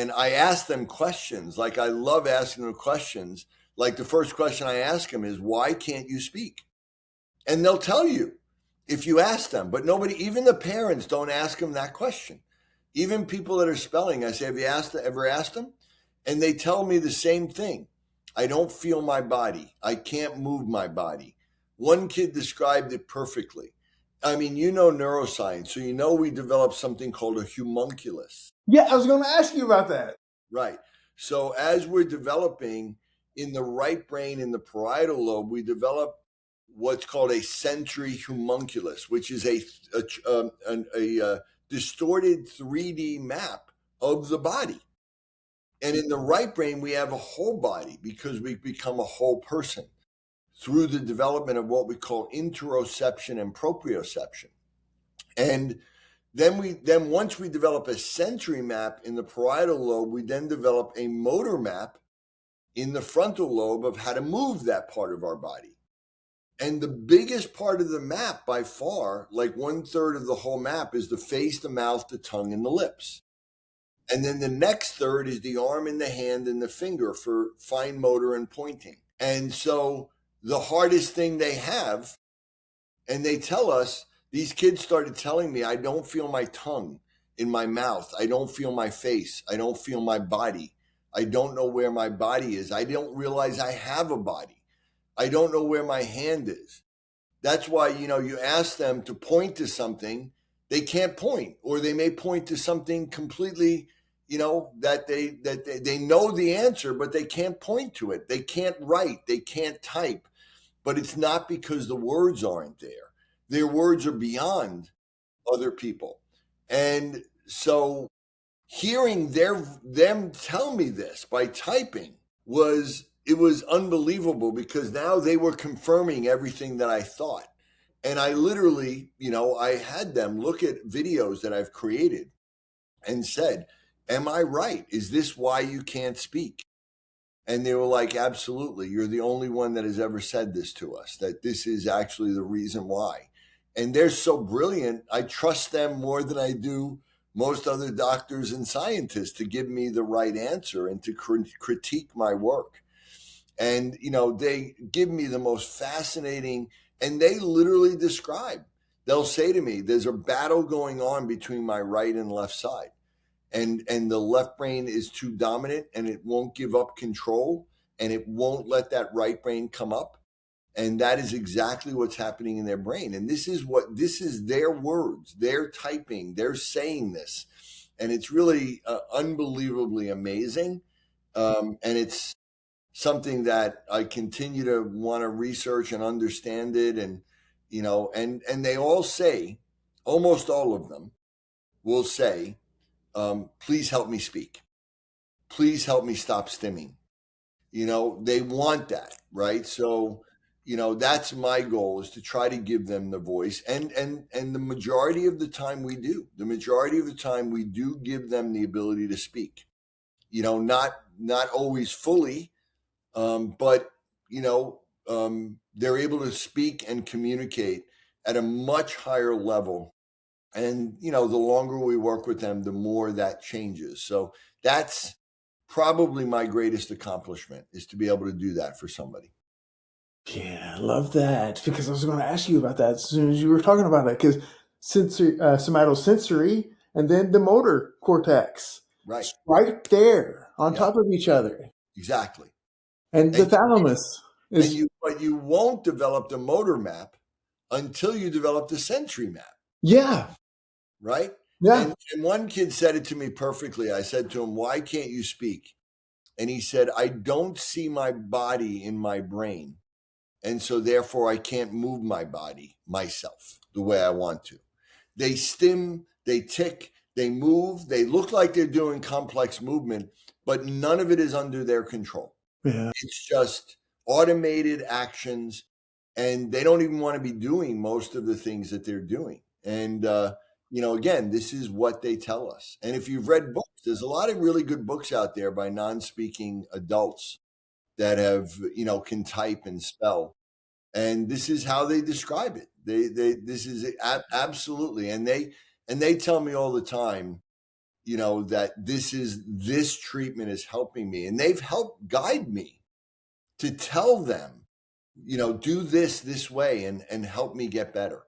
And I ask them questions. Like, I love asking them questions. Like, the first question I ask them is, why can't you speak? And they'll tell you if you ask them, but nobody, even the parents, don't ask them that question. Even people that are spelling, I say, have you ever asked them? And they tell me the same thing. I don't feel my body. I can't move my body. One kid described it perfectly. I mean, you know neuroscience, so you know we developed something called a homunculus. Yeah, I was going to ask you about that. Right. So as we're developing in the right brain, in the parietal lobe, we develop what's called a sensory homunculus, which is a distorted 3D map of the body. And in the right brain, we have a whole body because we become a whole person through the development of what we call interoception and proprioception. And then once we develop a sensory map in the parietal lobe, we then develop a motor map in the frontal lobe of how to move that part of our body. And the biggest part of the map by far, like 1/3 of the whole map, is the face, the mouth, the tongue, and the lips. And then the next third is the arm and the hand and the finger for fine motor and pointing. And so the hardest thing they have, and they tell us, these kids started telling me, I don't feel my tongue in my mouth. I don't feel my face. I don't feel my body. I don't know where my body is. I don't realize I have a body. I don't know where my hand is. That's why, you ask them to point to something, they can't point, or they may point to something completely, that they know the answer, but they can't point to it. They can't write, they can't type, but it's not because the words aren't there. Their words are beyond other people. And so hearing them tell me this by typing was unbelievable, because now they were confirming everything that I thought. And I literally, I had them look at videos that I've created and said, am I right? Is this why you can't speak? And they were like, absolutely. You're the only one that has ever said this to us, that this is actually the reason why. And they're so brilliant. I trust them more than I do most other doctors and scientists to give me the right answer and to critique my work. And, they give me the most fascinating, and they literally describe, they'll say to me, there's a battle going on between my right and left side. And the left brain is too dominant, and it won't give up control, and it won't let that right brain come up. And that is exactly what's happening in their brain. And this is their words, they're typing, they're saying this. And it's really unbelievably amazing. And it's something that I continue to want to research and understand it. And, and they all say, almost all of them will say, please help me speak. Please help me stop stimming. They want that, right? So, that's my goal, is to try to give them the voice. And the majority of the time we do. The majority of the time we do give them the ability to speak. Not always fully, but they're able to speak and communicate at a much higher level. And, the longer we work with them, the more that changes. So that's probably my greatest accomplishment, is to be able to do that for somebody. Yeah, I love that, because I was going to ask you about that as soon as you were talking about it, because somatosensory and then the motor cortex. Right. Right there on top of each other. Exactly. And the thalamus is. But you won't develop the motor map until you develop the sensory map. Yeah. Right? Yeah. And one kid said it to me perfectly. I said to him, why can't you speak? And he said, I don't see my body in my brain. And so therefore I can't move my body myself the way I want to. They stim, they tick, they move, they look like they're doing complex movement, but none of it is under their control. Yeah. It's just automated actions, and they don't even want to be doing most of the things that they're doing. And, again, this is what they tell us. And if you've read books, there's a lot of really good books out there by non-speaking adults that have, can type and spell. And this is how they describe it. This is absolutely. And they tell me all the time, that this treatment is helping me, and they've helped guide me to tell them, do this way and help me get better.